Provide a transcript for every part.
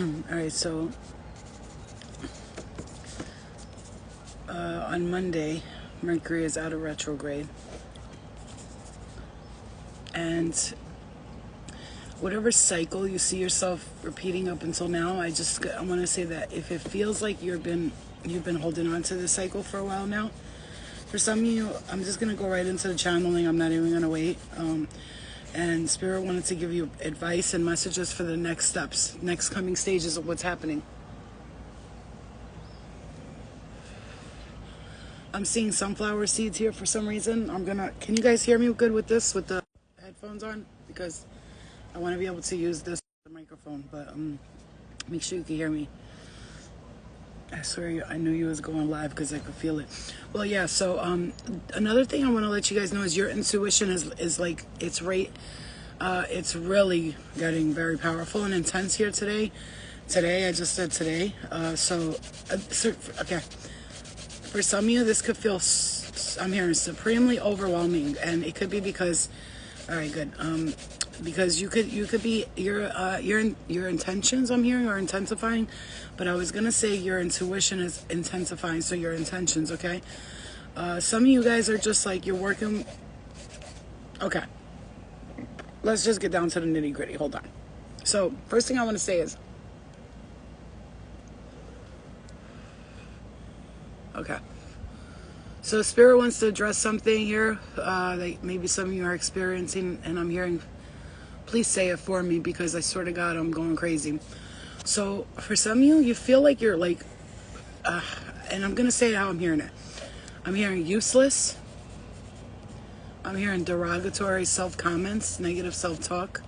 All right, so on Monday, Mercury is out of retrograde. And whatever cycle you see yourself repeating up until now, I want to say that if it feels like you've been holding on to this cycle for a while now, for some of you, I'm just going to go right into the channeling. I'm not even going to wait. And Spirit wanted to give you advice and messages for the next steps, next coming stages of what's happening. I'm seeing sunflower seeds here for some reason. Can you guys hear me good with this, with the headphones on? Because I want to be able to use this microphone, but make sure you can hear me. I swear I knew you was going live because I could feel it. Well, yeah, so another thing I want to let you guys know is your intuition is like, it's really getting very powerful and intense here today. I just said today. Okay. For some of you, this could feel, I'm hearing, supremely overwhelming, and it could be because, all right, good. Because you could be your intentions, I'm hearing, are intensifying, but I was gonna say your intuition is intensifying, so your intentions, okay? Some of you guys are just like, you're working. Okay, let's just get down to the nitty gritty. Hold on. So first thing I want to say is, okay, so Spirit wants to address something here that maybe some of you are experiencing, and I'm hearing, please say it for me, because I swear to God, I'm going crazy. So for some of you, you feel like you're like, and I'm going to say how I'm hearing it. I'm hearing useless. I'm hearing derogatory self-comments, negative self-talk.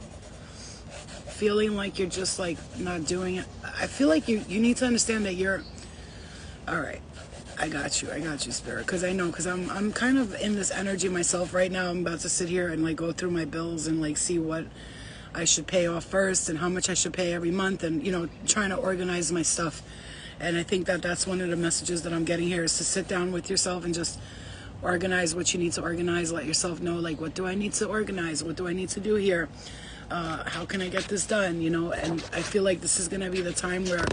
Feeling like you're just like not doing it. I feel like you need to understand that you're, all right, I got you, Spirit. Because I'm kind of in this energy myself right now. I'm about to sit here and like go through my bills and like see what I should pay off first and how much I should pay every month, and trying to organize my stuff. And I think that that's one of the messages that I'm getting here, is to sit down with yourself and just organize what you need to organize. Let yourself know, like, what do I need to organize? What do I need to do here? How can I get this done? And I feel like this is going to be the time where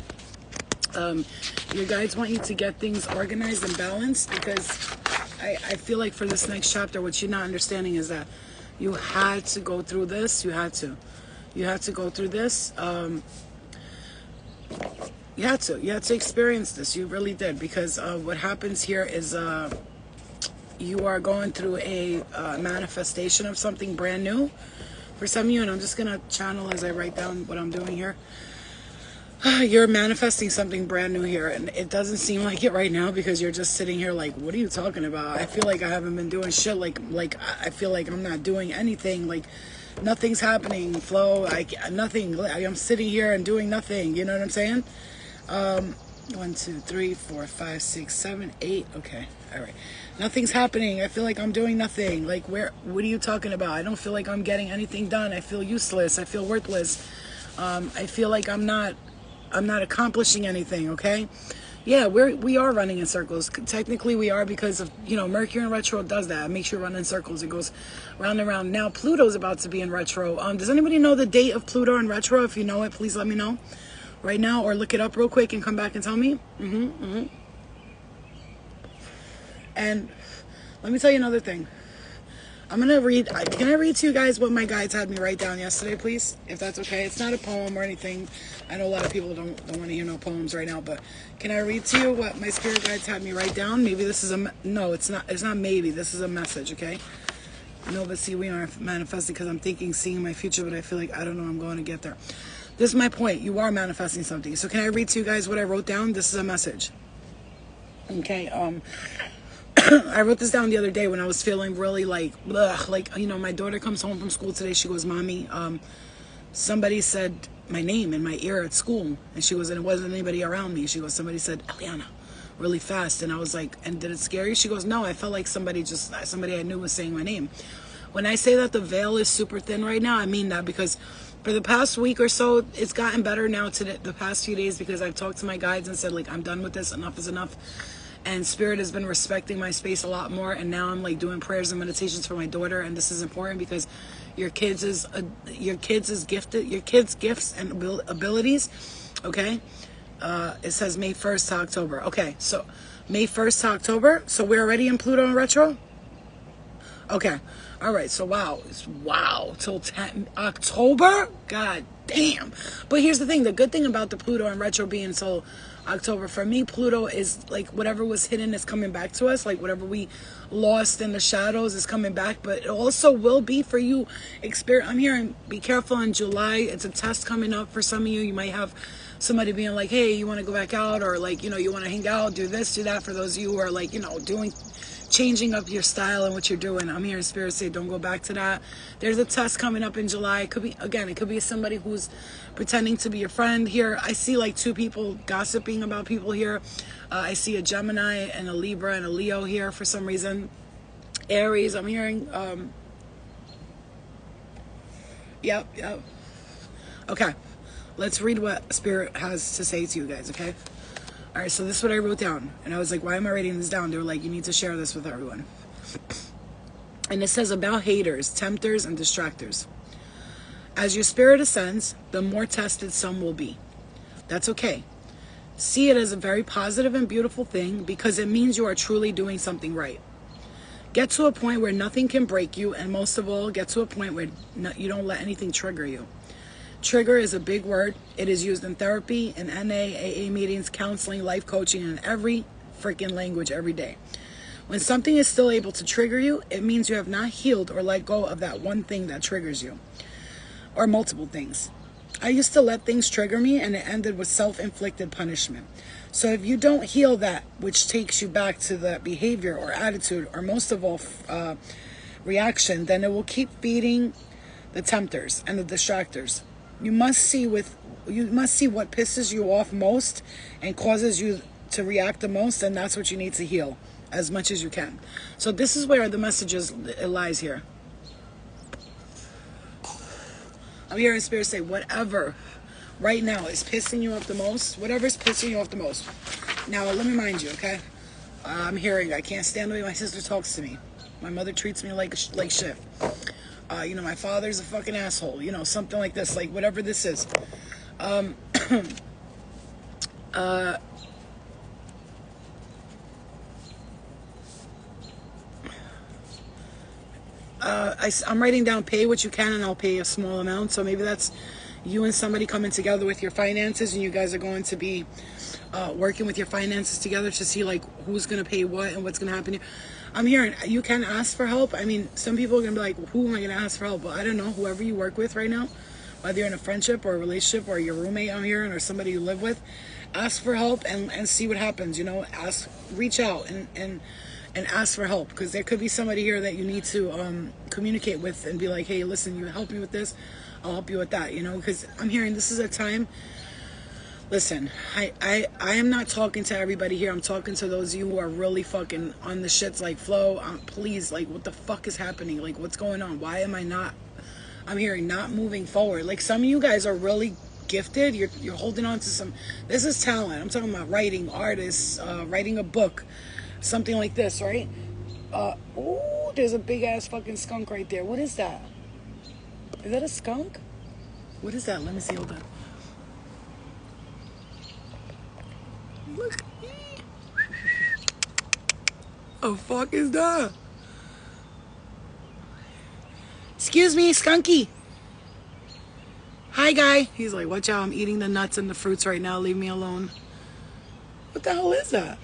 your guides want you to get things organized and balanced, because I feel like for this next chapter, what you're not understanding is that you had to go through this. You had to go through this. You had to experience this. You really did, because what happens here is you are going through a manifestation of something brand new for some of you, and I'm just gonna channel as I write down what I'm doing here. You're manifesting something brand new here, and it doesn't seem like it right now, because you're just sitting here like, what are you talking about? I feel like I haven't been doing shit. Like I feel like I'm not doing anything. Like nothing's happening. Flow. Nothing. I'm sitting here and doing nothing. You know what I'm saying? 1, 2, 3, 4, 5, 6, 7, 8. Okay. All right. Nothing's happening. I feel like I'm doing nothing. Like what are you talking about? I don't feel like I'm getting anything done. I feel useless. I feel worthless. I feel like I'm not accomplishing anything, okay? Yeah, we are running in circles. Technically, we are, because of, Mercury in retro does that. It makes you run in circles. It goes round and round. Now, Pluto's about to be in retro. Does anybody know the date of Pluto in retro? If you know it, please let me know right now, or look it up real quick and come back and tell me. And let me tell you another thing. I'm going to read, can I read to you guys what my guides had me write down yesterday, please? If that's okay. It's not a poem or anything. I know a lot of people don't want to hear no poems right now, but can I read to you what my spirit guides had me write down? Maybe this is no, it's not maybe. This is a message, okay? No, but see, we aren't manifesting, because I'm thinking, seeing my future, but I feel like I don't know I'm going to get there. This is my point. You are manifesting something. So can I read to you guys what I wrote down? This is a message. Okay, I wrote this down the other day when I was feeling really like, ugh, like, my daughter comes home from school today. She goes, Mommy, somebody said my name in my ear at school. And she goes, and it wasn't anybody around me. She goes, somebody said, Eliana, really fast. And I was like, and did it scare you? She goes, no, I felt like somebody I knew was saying my name. When I say that the veil is super thin right now, I mean that, because for the past week or so, it's gotten better now to the past few days, because I've talked to my guides and said, like, I'm done with this. Enough is enough. And Spirit has been respecting my space a lot more, and now I'm like doing prayers and meditations for my daughter, and this is important, because your kids' gifts and abilities Okay? It says May 1st to October. Okay, so May 1st to October. So we're already in Pluto in retro? Okay. All right. So wow. Wow. Till October? God damn. But here's the thing. The good thing about the Pluto and retro being till October, for me, Pluto is like whatever was hidden is coming back to us. Like whatever we lost in the shadows is coming back. But it also will be for you. I'm hearing be careful in July. It's a test coming up for some of you. You might have somebody being like, hey, you want to go back out? Or like, you want to hang out, do this, do that. For those of you who are like, changing up your style and what you're doing. I'm hearing Spirit say don't go back to that. There's a test coming up in July. It could be somebody who's pretending to be your friend here. I see like two people gossiping about people here. I see a Gemini and a Libra and a Leo here for some reason. Aries, I'm hearing. Yep. Okay, let's read what Spirit has to say to you guys, okay? All right, so this is what I wrote down. And I was like, why am I writing this down? They were like, you need to share this with everyone. And it says about haters, tempters, and distractors. As your spirit ascends, the more tested some will be. That's okay. See it as a very positive and beautiful thing because it means you are truly doing something right. Get to a point where nothing can break you, and most of all, get to a point where you don't let anything trigger you. Trigger is a big word. It is used in therapy, in NA, AA meetings, counseling, life coaching, and every freaking language every day. When something is still able to trigger you, it means you have not healed or let go of that one thing that triggers you, or multiple things. I used to let things trigger me, and it ended with self-inflicted punishment. So if you don't heal that, which takes you back to the behavior or attitude, or most of all, reaction, then it will keep feeding the tempters and the distractors. You must see what pisses you off most and causes you to react the most, and that's what you need to heal as much as you can. So this is where the message lies here. I'm hearing Spirit say whatever right now is pissing you off the most, whatever's pissing you off the most. Now let me mind you, okay? I'm hearing I can't stand the way my sister talks to me. My mother treats me like shit. My father's a fucking asshole, something like this, like whatever this is. I'm writing down pay what you can and I'll pay a small amount. So maybe that's you and somebody coming together with your finances, and you guys are going to be working with your finances together to see like who's going to pay what and what's going to happen here. I'm hearing you can ask for help. I mean, some people are going to be like, who am I going to ask for help? But I don't know, whoever you work with right now, whether you're in a friendship or a relationship or your roommate I'm hearing or somebody you live with, ask for help and see what happens, reach out and ask for help, because there could be somebody here that you need to communicate with and be like, hey, listen, you help me with this, I'll help you with that, because I'm hearing this is a time. Listen, I am not talking to everybody here. I'm talking to those of you who are really fucking on the shits like Flo. Please, like, what the fuck is happening? Like, what's going on? Why am I not? I'm hearing not moving forward. Like, some of you guys are really gifted. You're holding on to some. This is talent. I'm talking about writing, artists, writing a book, something like this, right? Oh, there's a big ass fucking skunk right there. What is that? Is that a skunk? What is that? Let me see. Hold on. Look. Oh, fuck is that? Excuse me, skunky. Hi, guy. He's like, watch out, I'm eating the nuts and the fruits right now. Leave me alone. What the hell is that?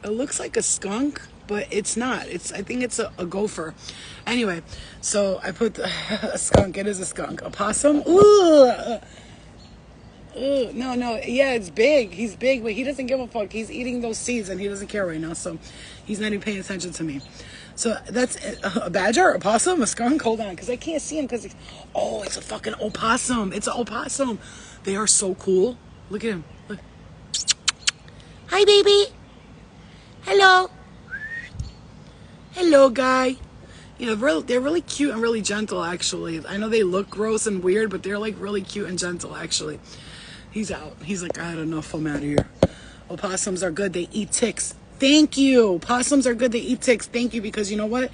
It looks like a skunk, but it's not. I think it's a gopher. Anyway, so I put a skunk. It is a skunk. A possum? Ooh. No. Yeah, it's big. He's big, but he doesn't give a fuck. He's eating those seeds, and he doesn't care right now, so he's not even paying attention to me. So that's a badger, a possum, a skunk. Hold on, because I can't see him. It's a fucking opossum. It's an opossum. They are so cool. Look at him. Look. Hi, baby. Hello. Hello, guy. Yeah, they're really cute and really gentle, actually. I know they look gross and weird, but they're like really cute and gentle, actually. He's out. He's like, I had enough. I'm out of here. Opossums are good. They eat ticks. Thank you. Possums are good. They eat ticks. Thank you. Because you know what?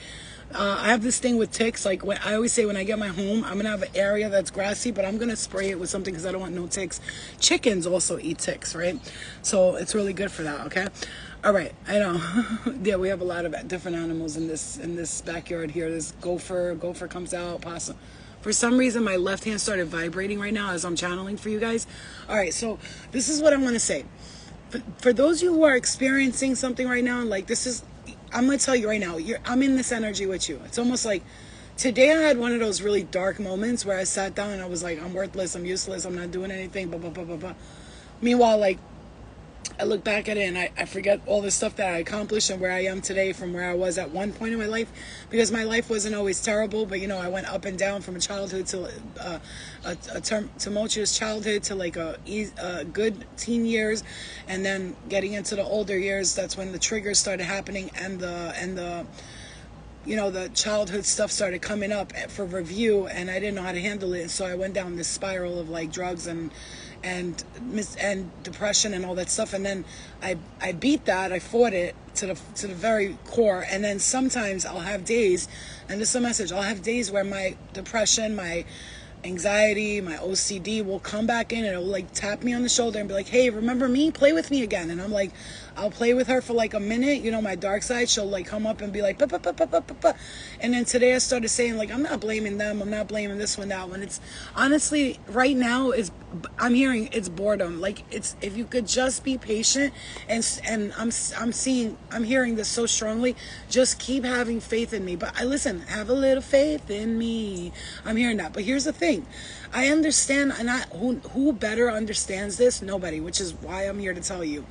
I have this thing with ticks. Like when I always say, when I get my home, I'm gonna have an area that's grassy, but I'm gonna spray it with something because I don't want no ticks. Chickens also eat ticks, right? So it's really good for that. Okay. All right. I know. Yeah, we have a lot of different animals in this backyard here. This gopher comes out. Possum. For some reason, my left hand started vibrating right now as I'm channeling for you guys. All right. So this is what I want to say. For those of you who are experiencing something right now, like this is, I'm going to tell you right now, I'm in this energy with you. It's almost like today I had one of those really dark moments where I sat down and I was like, I'm worthless, I'm useless, I'm not doing anything, blah, blah, blah, blah, blah. Meanwhile, like, I look back at it and I forget all the stuff that I accomplished and where I am today from where I was at one point in my life, because my life wasn't always terrible, but I went up and down from a childhood to a tumultuous childhood to like a good teen years, and then getting into the older years, that's when the triggers started happening and the the childhood stuff started coming up for review, and I didn't know how to handle it, and so I went down this spiral of like drugs and depression and all that stuff, and then I beat that. I fought it to the very core, and then sometimes I'll have days, and this is a message, I'll have days where my depression, my anxiety, my OCD will come back in and it will like tap me on the shoulder and be like, hey, remember me? Play with me again. And I'm like, I'll play with her for like a minute. My dark side, she'll like come up and be like, bah, bah, bah, bah, bah, bah, bah. And then today I started saying like, I'm not blaming them. I'm not blaming this one, that one. It's honestly right now I'm hearing it's boredom. Like it's, if you could just be patient and I'm hearing this so strongly, just keep having faith in me. But listen, have a little faith in me. I'm hearing that. But here's the thing. I understand, and who better understands this? Nobody, which is why I'm here to tell you.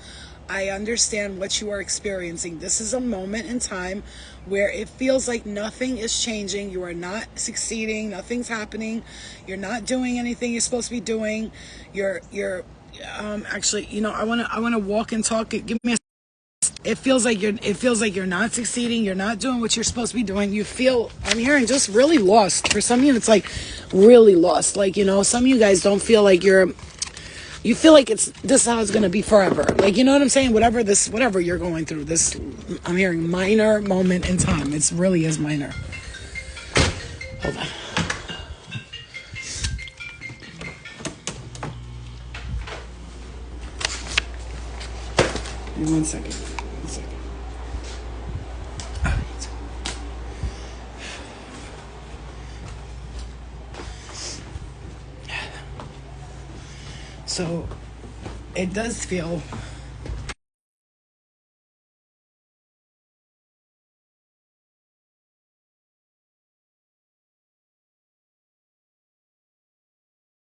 I understand what you are experiencing. This is a moment in time where it feels like nothing is changing. You are not succeeding. Nothing's happening. You're not doing anything you're supposed to be doing. You're actually, I want to walk and talk. Give me a. It feels like you're not succeeding. You're not doing what you're supposed to be doing. I'm hearing just really lost. For some of you, it's like really lost. Like, some of you guys don't feel like you feel like this is how it's going to be forever. Like, you know what I'm saying? Whatever you're going through, this, I'm hearing minor moment in time. It really is minor. Hold on. Give me 1 second. So it does feel